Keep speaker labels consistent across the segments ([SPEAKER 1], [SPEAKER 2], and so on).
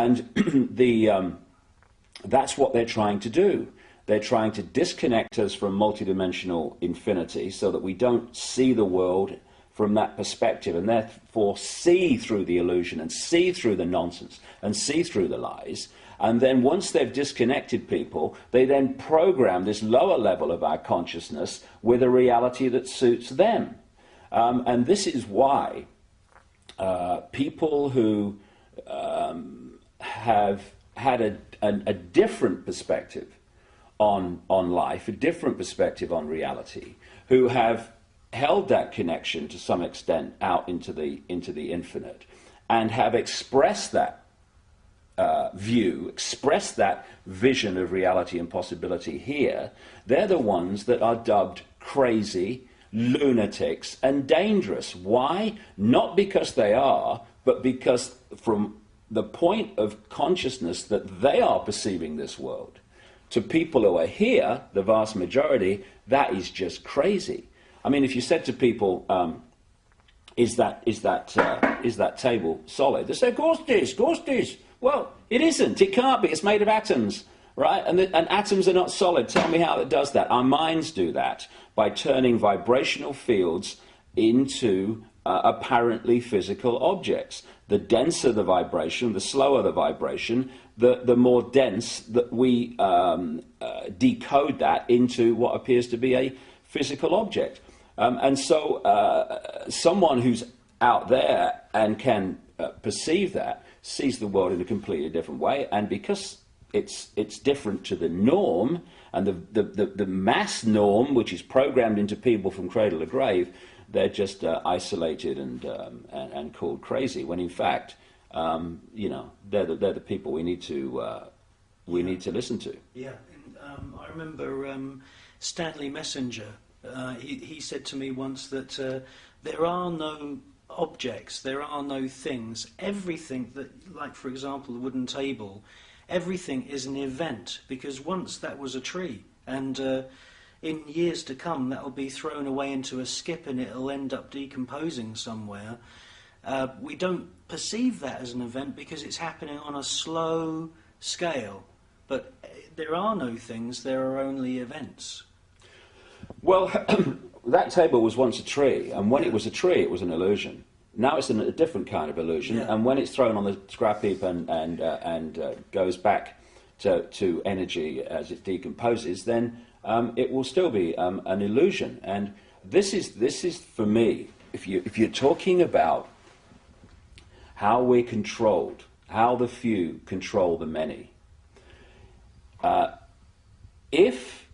[SPEAKER 1] And that's what they're trying to do. They're trying to disconnect us from multidimensional infinity so that we don't see the world from that perspective, and therefore see through the illusion and see through the nonsense and see through the lies. And then once they've disconnected people, they then program this lower level of our consciousness with a reality that suits them. And this is why people who have had a different perspective on life, a different perspective on reality, who have held that connection to some extent out into the infinite, and have expressed that view, expressed that vision of reality and possibility here, they're the ones that are dubbed crazy, lunatics, and dangerous. Why? Not because they are, but because from the point of consciousness that they are perceiving this world, to people who are here, the vast majority, that is just crazy. I mean, if you said to people, is that table solid? They say, of course it is, of course it is. Well, it isn't. It can't be. It's made of atoms, right? And atoms are not solid. Tell me how it does that. Our minds do that by turning vibrational fields into apparently physical objects. The denser the vibration, the slower the vibration, the more dense that we decode that into what appears to be a physical object. And so someone who's out there and can perceive that sees the world in a completely different way, and because it's different to the norm and the mass norm, which is programmed into people from cradle to grave, they're just isolated and called crazy. When in fact, they're the people we need to listen to.
[SPEAKER 2] Yeah, and, I remember Stanley Messenger. He said to me once that there are no objects, there are no things. Everything that, like for example, the wooden table, everything is an event, because once that was a tree, and in years to come that will be thrown away into a skip and it'll end up decomposing somewhere. We don't perceive that as an event because it's happening on a slow scale. But there are no things, there are only events.
[SPEAKER 1] Well, that table was once a tree, and when it was a tree, it was an illusion. Now it's a different kind of illusion, and when it's thrown on the scrap heap and goes back to energy as it decomposes, then it will still be an illusion. And this is for me, if you're talking about how we're controlled, how the few control the many, if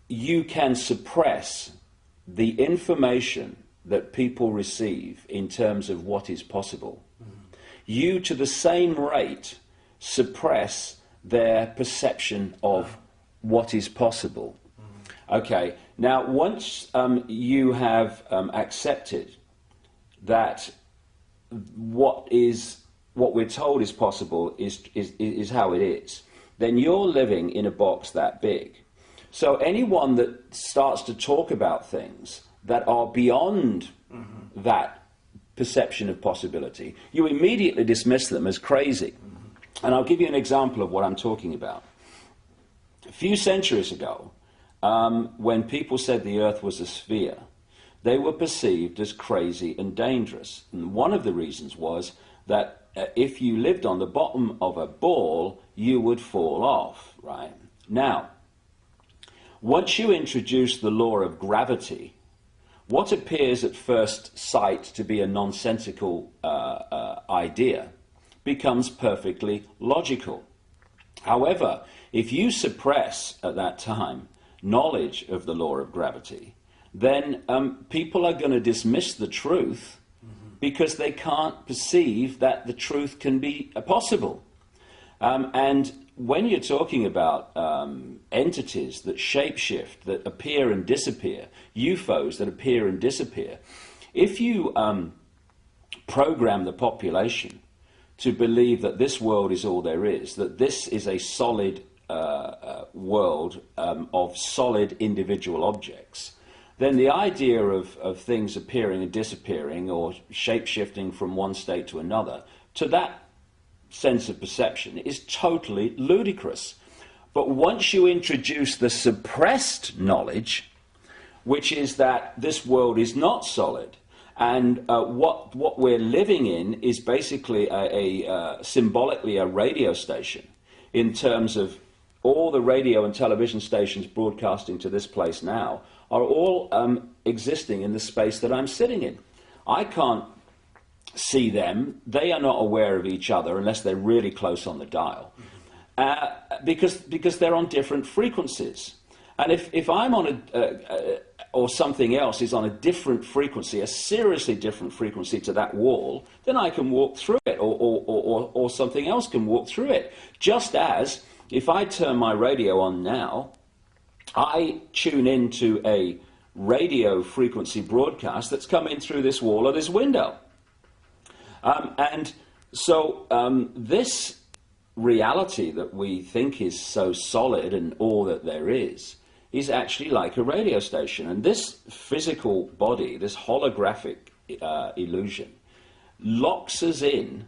[SPEAKER 1] you can suppress the information that people receive in terms of what is possible, you to the same rate suppress their perception of what is possible. Okay, now once you have accepted that what we're told is possible is how it is, then you're living in a box that big. So anyone that starts to talk about things that are beyond that perception of possibility, you immediately dismiss them as crazy. And I'll give you an example of what I'm talking about. A few centuries ago, when people said the Earth was a sphere, they were perceived as crazy and dangerous. And one of the reasons was that if you lived on the bottom of a ball, you would fall off, right? Now, once you introduce the law of gravity, what appears at first sight to be a nonsensical idea becomes perfectly logical. However, if you suppress at that time knowledge of the law of gravity, then people are going to dismiss the truth because they can't perceive that the truth can be possible. And when you're talking about entities that shapeshift, that appear and disappear, UFOs that appear and disappear, if you program the population to believe that this world is all there is, that this is a solid world of solid individual objects, then the idea of things appearing and disappearing or shape-shifting from one state to another, to that sense of perception is totally ludicrous. But once you introduce the suppressed knowledge, which is that this world is not solid, and what we're living in is basically symbolically a radio station, in terms of all the radio and television stations broadcasting to this place now are all existing in the space that I'm sitting in. I can't see them. They are not aware of each other unless they're really close on the dial, because they're on different frequencies. And if I'm on or something else is on a different frequency, a seriously different frequency to that wall, then I can walk through it, or something else can walk through it. Just as if I turn my radio on now, I tune into a radio frequency broadcast that's coming through this wall or this window. And so this reality that we think is so solid and all that there is actually like a radio station. And this physical body, this holographic illusion, locks us in,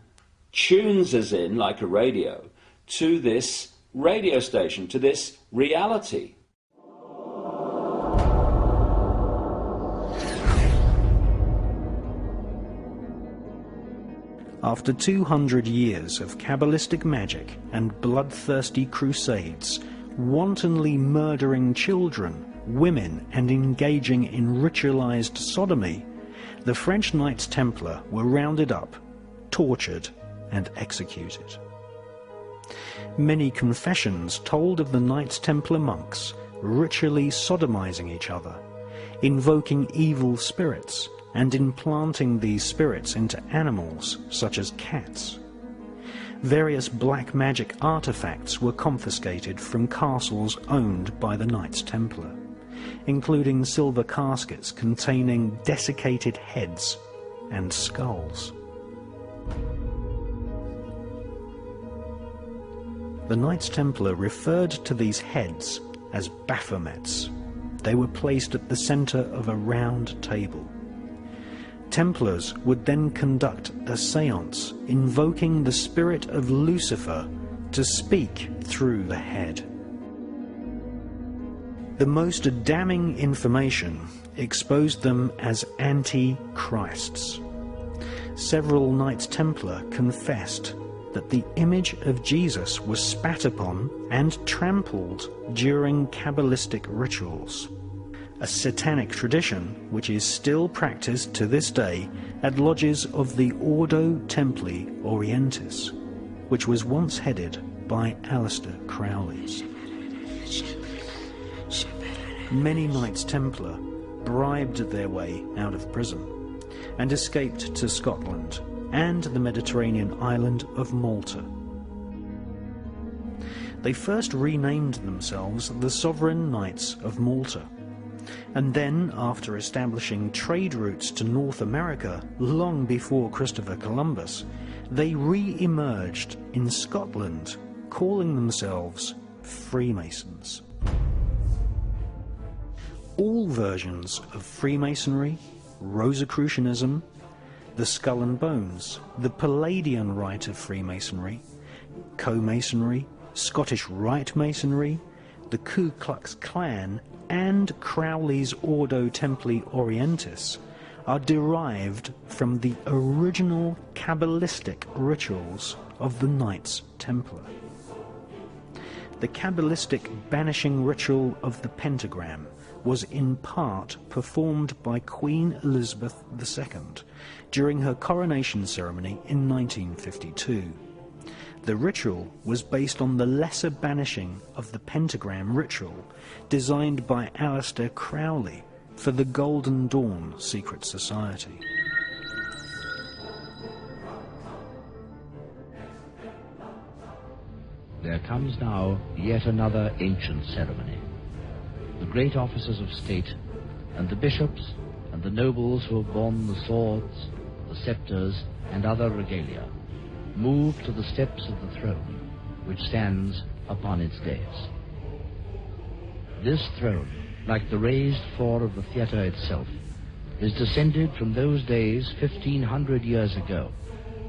[SPEAKER 1] tunes us in like a radio to this radio station, to this reality.
[SPEAKER 2] After 200 years of Kabbalistic magic and bloodthirsty crusades, wantonly murdering children, women, and engaging in ritualized sodomy, the French Knights Templar were rounded up, tortured, and executed. Many confessions told of the Knights Templar monks ritually sodomizing each other, invoking evil spirits, and implanting these spirits into animals such as cats. Various black magic artifacts were confiscated from castles owned by the Knights Templar, including silver caskets containing desiccated heads and skulls. The Knights Templar referred to these heads as Baphomets. They were placed at the center of a round table. Templars would then conduct a séance invoking the spirit of Lucifer to speak through the head. The most damning information exposed them as anti-Christs. Several Knights Templar confessed that the image of Jesus was spat upon and trampled during Kabbalistic rituals, a satanic tradition which is still practiced to this day at lodges of the Ordo Templi Orientis, which was once headed by Aleister Crowley. Many Knights Templar bribed their way out of prison and escaped to Scotland and the Mediterranean island of Malta. They first renamed themselves the Sovereign Knights of Malta, and then, after establishing trade routes to North America long before Christopher Columbus, they re-emerged in Scotland, calling themselves Freemasons. All versions of Freemasonry, Rosicrucianism, the Skull and Bones, the Palladian Rite of Freemasonry, Co-Masonry, Scottish Rite Masonry, the Ku Klux Klan, and Crowley's Ordo Templi Orientis are derived from the original Kabbalistic rituals of the Knights Templar. The Kabbalistic banishing ritual of the pentagram was in part performed by Queen Elizabeth II during her coronation ceremony in 1952. The ritual was based on the lesser banishing of the pentagram ritual designed by Aleister Crowley for the Golden Dawn secret society.
[SPEAKER 3] There comes now yet another ancient ceremony. The great officers of state and the bishops and the nobles who have borne the swords, the scepters and other regalia move to the steps of the throne which stands upon its dais. This throne, like the raised floor of the theatre itself, is descended from those days 1500 years ago,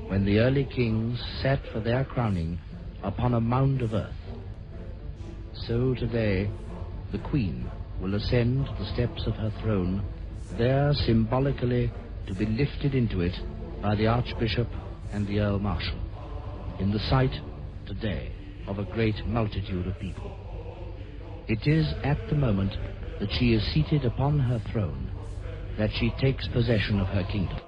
[SPEAKER 3] when the early kings sat for their crowning upon a mound of earth. So today, the Queen will ascend the steps of her throne, there symbolically to be lifted into it by the Archbishop and the Earl Marshal, in the sight today of a great multitude of people. It is at the moment that she is seated upon her throne that she takes possession of her kingdom.